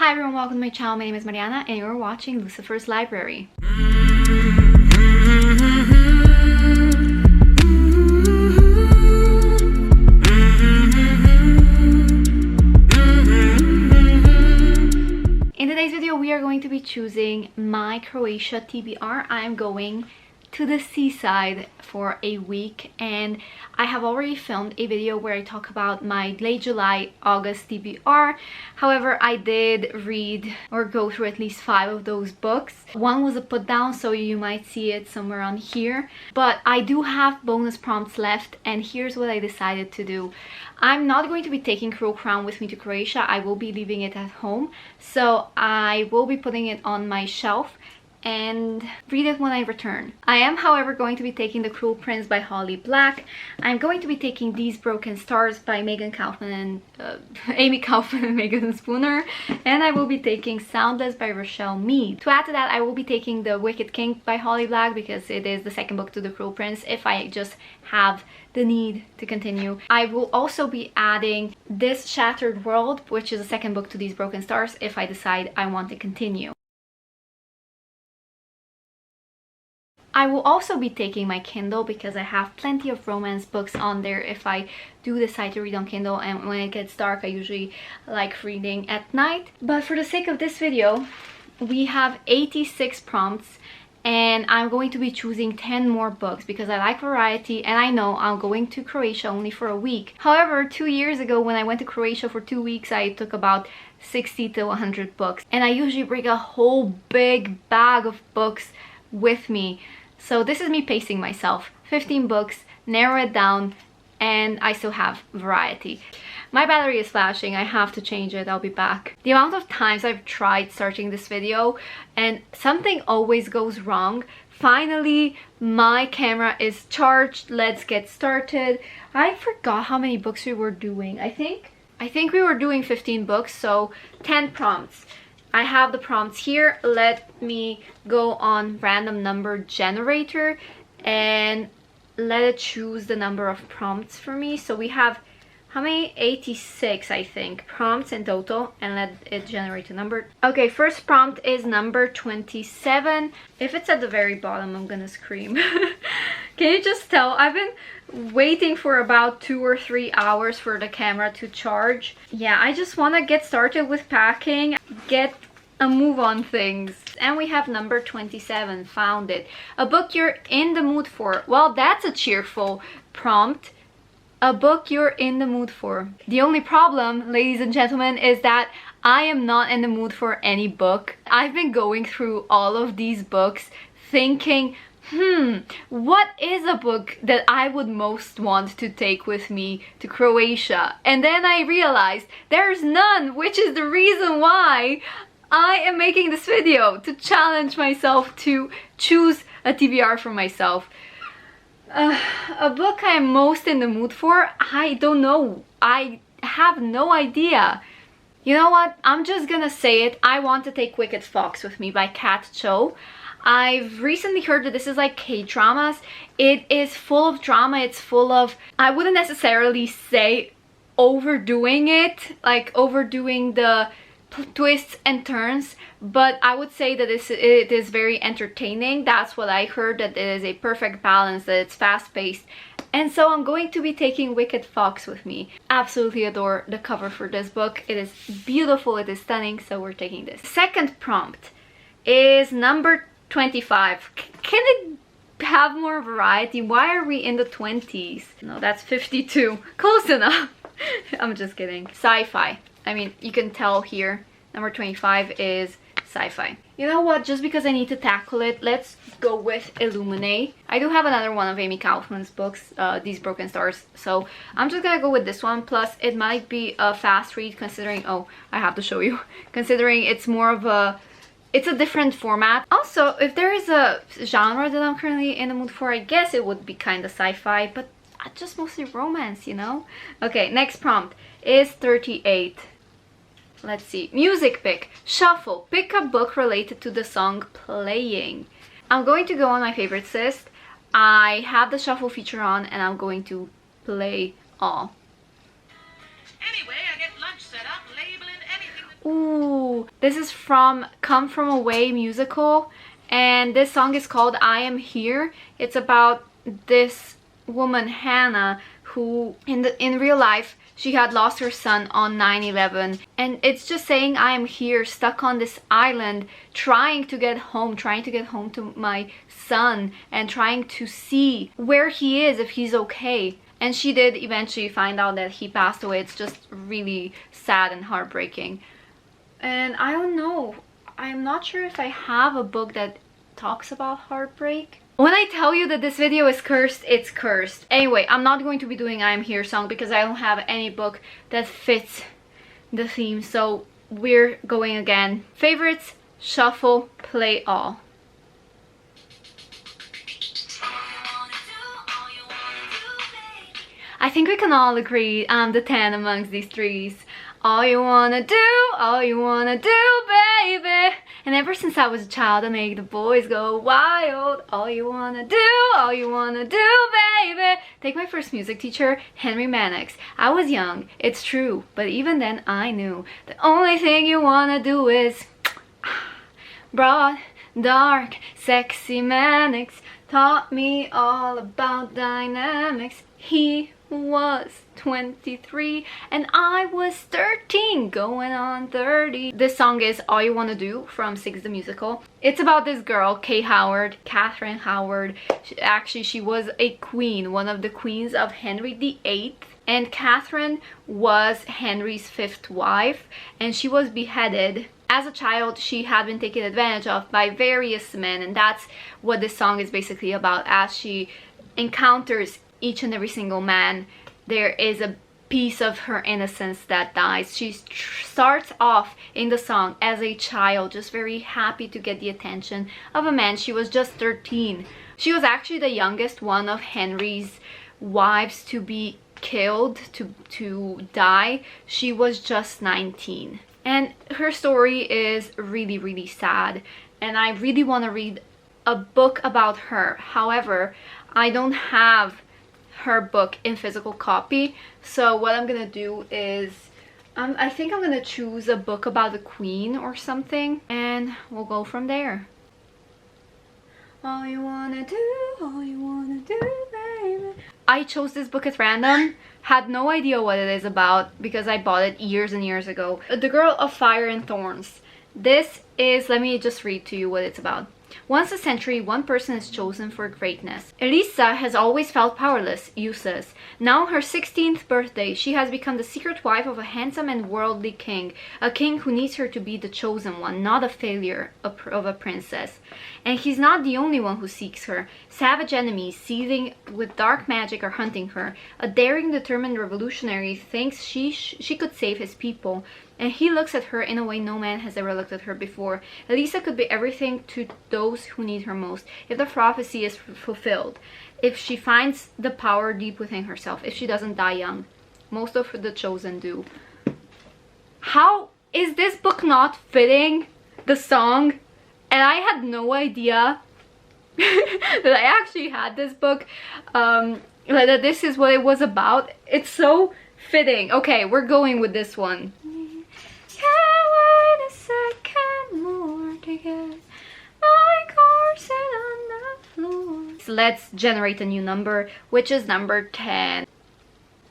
Hi everyone, welcome to my channel. My name is Mariana and you're watching Lucifer's Library. In today's video, we are going to be choosing my Croatia TBR. I'm going to the seaside for a week and I have already filmed a video where I talk about my late July, August TBR. However, I did read or go through at least 5 of those books. One was a put down, so you might see it somewhere on here. But I do have bonus prompts left and here's what I decided to do. I'm not going to be taking Crow Crown with me to Croatia. I will be leaving it at home. So I will be putting it on my shelf and read it when I return. I am, however, going to be taking The Cruel Prince by Holly Black. I'm going to be taking These Broken Stars by Megan Kaufman and Amy Kaufman and Megan Spooner, and I will be taking Soundless by Rochelle Mead. To add to that, I will be taking The Wicked King by Holly Black because it is the second book to The Cruel Prince if I just have the need to continue. I will also be adding This Shattered World, which is the second book to These Broken Stars, if I decide I want to continue. I will also be taking my Kindle because I have plenty of romance books on there if I do decide to read on Kindle, and when it gets dark I usually like reading at night. But for the sake of this video, we have 86 prompts and I'm going to be choosing 10 more books because I like variety and I know I'm going to Croatia only for a week. However, 2 years ago when I went to Croatia for 2 weeks, I took about 60 to 100 books and I usually bring a whole big bag of books with me. So this is me pacing myself. 15 books, narrow it down, and I still have variety. My battery is flashing, I have to change it, I'll be back. The amount of times I've tried starting this video and something always goes wrong. Finally, my camera is charged, let's get started. I forgot how many books we were doing. I think we were doing 15 books, so 10 prompts. I have the prompts here. Let me go on random number generator and let it choose the number of prompts for me. So we have, how many? 86, I think, prompts in total, and let it generate a number. Okay, first prompt is number 27. If it's at the very bottom, I'm gonna scream. Can you just tell? I've been waiting for about 2 or 3 hours for the camera to charge. Yeah, I just want to get started with packing, get a move on things. And we have number 27, found it. A book you're in the mood for. Well, that's a cheerful prompt. A book you're in the mood for. The only problem, ladies and gentlemen, is that I am not in the mood for any book. I've been going through all of these books thinking, what is a book that I would most want to take with me to Croatia? And then I realized there's none, which is the reason why I am making this video, to challenge myself to choose a TBR for myself. A book I'm most in the mood for? I don't know. I have no idea. You know what? I'm just gonna say it. I want to take Wicked Fox with me by Kat Cho. I've recently heard that this is like K-dramas. It is full of drama. It's full of, I wouldn't necessarily say overdoing it, like overdoing the twists and turns, but I would say that it is very entertaining. That's what I heard, that it is a perfect balance, that it's fast-paced. And so I'm going to be taking Wicked Fox with me. Absolutely adore the cover for this book. It is beautiful, it is stunning, so we're taking this. Second prompt is number 25. Can it have more variety? Why are we in the 20s? No, that's 52. Close enough. I'm just kidding. Sci-fi. I mean, you can tell here, number 25 is sci-fi. You know what? Just because I need to tackle it, let's go with Illuminate. I do have another one of Amy Kaufman's books, These Broken Stars, so I'm just gonna go with this one. Plus, it might be a fast read considering, oh, I have to show you, considering it's more of a, it's a different format. Also, if there is a genre that I'm currently in the mood for, I guess it would be kind of sci-fi, but just mostly romance, you know? Okay, next prompt is 38. Let's see. Music pick. Shuffle. Pick a book related to the song playing. I'm going to go on my favorites list. I have the shuffle feature on and I'm going to play all. Anyway, I get lunch set up, labeling anything that Ooh, this is from Come From Away musical, and this song is called I Am Here. It's about this woman, Hannah, who in real life she had lost her son on 9/11, and it's just saying I am here, stuck on this island, trying to get home to my son, and trying to see where he is, if he's okay. And she did eventually find out that he passed away. It's just really sad and heartbreaking. And I don't know, I'm not sure if I have a book that talks about heartbreak. When I tell you that this video is cursed, it's cursed. Anyway, I'm not going to be doing I Am Here song because I don't have any book that fits the theme. So we're going again. Favorites, shuffle, play all. I think we can all agree I'm the 10 amongst these threes. All you wanna do, baby. And ever since I was a child, I make the boys go wild. All you wanna do, baby. Take my first music teacher, Henry Mannix. I was young, it's true, but even then I knew the only thing you wanna do is broad, dark, sexy Mannix taught me all about dynamics. He was 23 and I was 13 going on 30. This song is All You Wanna Do from Six the Musical. It's about this girl, Catherine Howard. She was a queen, one of the queens of Henry VIII, and Catherine was Henry's 5th wife, and she was beheaded. As a child, she had been taken advantage of by various men, and that's what this song is basically about. As she encounters each and every single man, there is a piece of her innocence that dies. She starts off in the song as a child, just very happy to get the attention of a man. She was just 13. She was actually the youngest one of Henry's wives to be killed, to die. She was just 19. And her story is really, really sad, and I really want to read a book about her. However, I don't have her book in physical copy, so what I'm gonna do is I think I'm gonna choose a book about the queen or something, and we'll go from there. All you wanna do, baby. I chose this book at random, had no idea what it is about because I bought it years and years ago. The Girl of Fire and Thorns. This is, let me just read to you what it's about. Once a century, one person is chosen for greatness. Elisa has always felt powerless, useless. Now, her 16th birthday, she has become the secret wife of a handsome and worldly king. A king who needs her to be the chosen one, not a failure of a princess. And he's not the only one who seeks her. Savage enemies, seething with dark magic, are hunting her. A daring, determined revolutionary thinks she could save his people. And he looks at her in a way no man has ever looked at her before. Elisa could be everything to those who need her most, if the prophecy is fulfilled, if she finds the power deep within herself, if she doesn't die young. Most of the chosen do. How is this book not fitting the song? And I had no idea that I actually had this book, that this is what it was about. It's so fitting. Okay, we're going with this one. Can't wait a second more to get my corset on the floor. So let's generate a new number, which is number 10.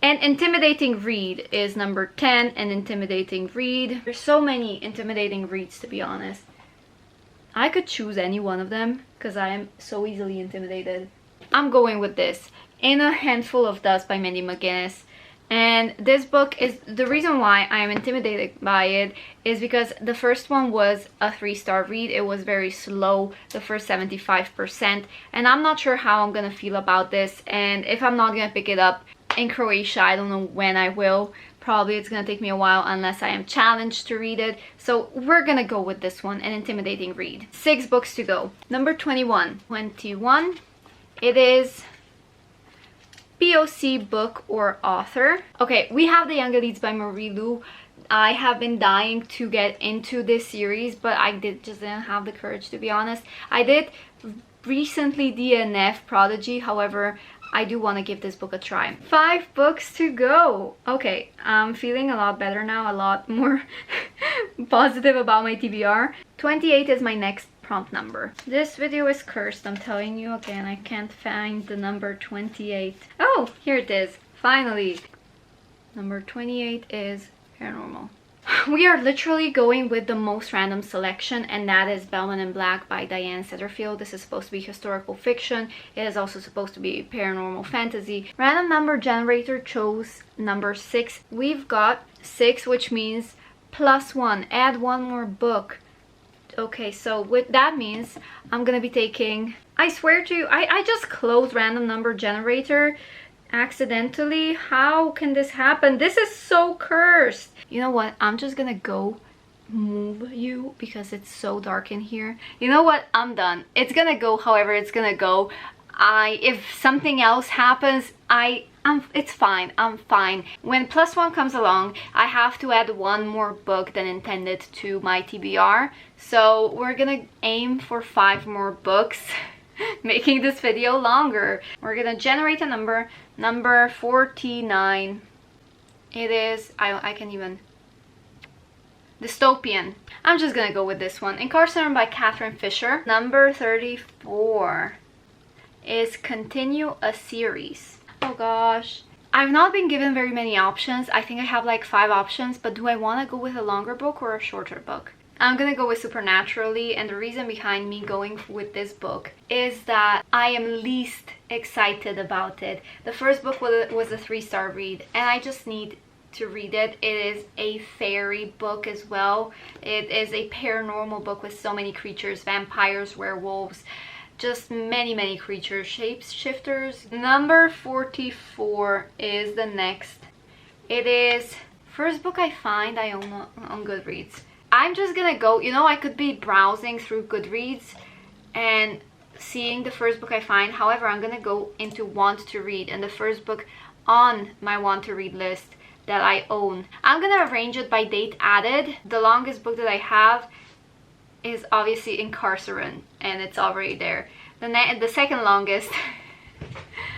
And intimidating read is number 10, and intimidating read. There's so many intimidating reads, to be honest. I could choose any one of them because I am so easily intimidated. I'm going with this, In a Handful of Dust by Mindy McGinnis. And this book is, the reason why I'm intimidated by it is because the first one was a 3-star read. It was very slow, the first 75%, and I'm not sure how I'm gonna feel about this. And if I'm not gonna pick it up in Croatia, I don't know when I will. Probably it's gonna take me a while unless I am challenged to read it. So we're gonna go with this one, an intimidating read. 6 books to go. Number 21. It is POC book or author. Okay, we have The Young Elites by Marie Lu. I have been dying to get into this series, but I just didn't have the courage, to be honest. I did recently DNF Prodigy, however, I do want to give this book a try. 5 books to go. Okay, I'm feeling a lot better now, a lot more positive about my TBR. 28 is my next prompt number. This video is cursed, I'm telling you again. I can't find the number 28. Oh, here it is. Finally. Number 28 is paranormal. We are literally going with the most random selection, and that is Bellman and Black by Diane Setterfield. This is supposed to be historical fiction. It is also supposed to be paranormal fantasy. Random number generator chose number 6. We've got 6, which means +1. Add 1 more book. Okay, so what that means, I'm gonna be taking... I swear to you, I just closed random number generator accidentally. How can this happen? This is so cursed. You know what? I'm just gonna go move you because it's so dark in here. You know what? I'm done. It's gonna go however it's gonna go. If something else happens, it's fine. I'm fine. When +1 comes along, I have to add 1 more book than intended to my TBR. So we're gonna aim for 5 more books. Making this video longer. We're gonna generate a number 49. It is, I can even, dystopian. I'm just gonna go with this one. Incarcerated by Catherine Fisher. Number 34 is continue a series. Oh gosh, I've not been given very many options. I think I have like 5 options, but do I want to go with a longer book or a shorter book? I'm gonna go with Supernaturally, and the reason behind me going with this book is that I am least excited about it. The first book was a 3-star read, and I just need to read it. It is a fairy book as well. It is a paranormal book with so many creatures, vampires, werewolves, just many creatures, shapeshifters. Number 44 is the next. It is first book I find I own on Goodreads. I'm just gonna go, you know, I could be browsing through Goodreads and seeing the first book I find. However, I'm gonna go into want to read, and the first book on my want to read list that I own, I'm gonna arrange it by date added. The longest book that I have is obviously Incarcerate, and it's already there. The second longest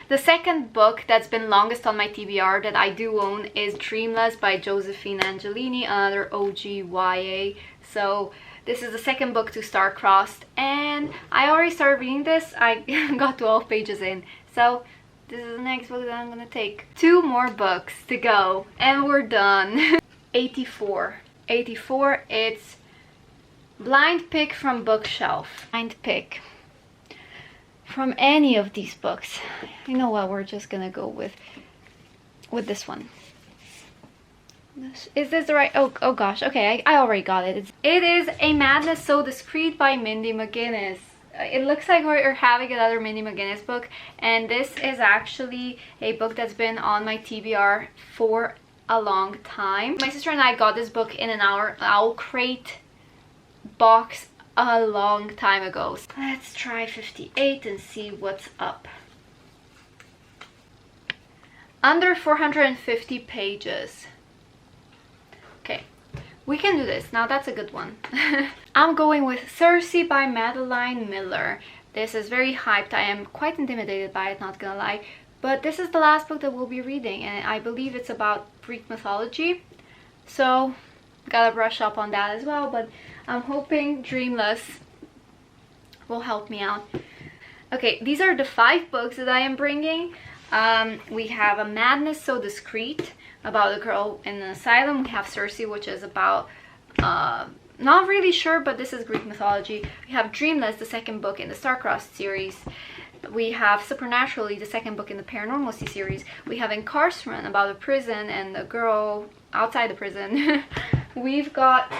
the second book that's been longest on my TBR that I do own is Dreamless by Josephine Angelini, another OG YA. So this is the second book to Star-Crossed, and I already started reading this. I got 12 pages in, so this is the next book that I'm gonna take. 2 more books to go and we're done. 84, it's blind pick from bookshelf. Blind pick from any of these books. You know what, we're just gonna go with this one. Is this the right? Oh gosh, okay, I already got it. It is A Madness So Discreet by Mindy McGinnis. It looks like we're having another Mindy McGinnis book, and this is actually a book that's been on my TBR for a long time. My sister and I got this book in an Owl Crate box a long time ago. Let's try 58 and see what's up. Under 450 pages. Okay, we can do this. Now that's a good one. I'm going with Circe by Madeline Miller. This is very hyped. I am quite intimidated by it, not gonna lie. But this is the last book that we'll be reading, and I believe it's about Greek mythology. So, gotta brush up on that as well, but I'm hoping Dreamless will help me out. Okay, these are the 5 books that I am bringing. We have A Madness So Discreet, about a girl in an asylum. We have Circe, which is about, not really sure, but this is Greek mythology. We have Dreamless, the second book in the Star-Crossed series. We have Supernaturally, the second book in the Paranormal series. We have Incarcerate, about a prison and the girl outside the prison. We've got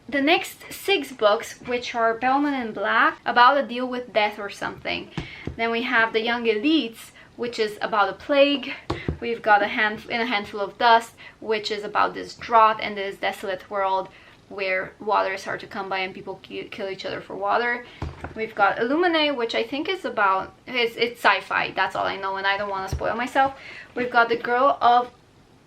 the next 6 books, which are Bellman and Black, about a deal with death or something. Then we have The Young Elites, which is about a plague. We've got In a Handful of Dust, which is about this drought and this desolate world where water is hard to come by and people kill each other for water. We've got Illuminate, which I think is about, it's sci-fi, that's all I know, and I don't want to spoil myself. We've got The Girl of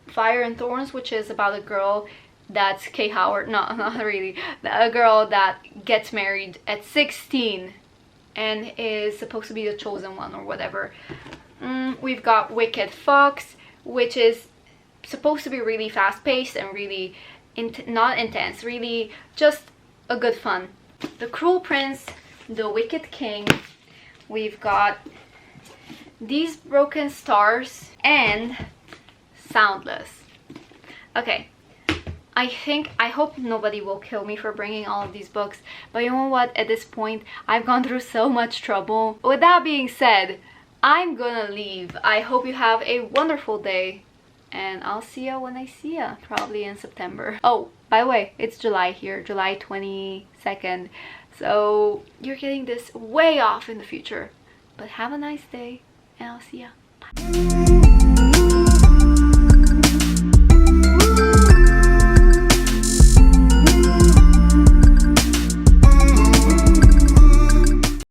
Fire and Thorns, which is about a girl that's Kay Howard, no, not really, a girl that gets married at 16 and is supposed to be the chosen one or whatever. We've got Wicked Fox, which is supposed to be really fast-paced and really not intense, really just a good fun. The Cruel Prince, The Wicked King. We've got These Broken Stars and Soundless. Okay, I hope nobody will kill me for bringing all of these books, but you know what, at this point I've gone through so much trouble. With that being said, I'm gonna leave. I hope you have a wonderful day, and I'll see ya when I see ya, probably in September. Oh, by the way, it's July here, July 22nd, so you're getting this way off in the future. But have a nice day, and I'll see ya. Bye.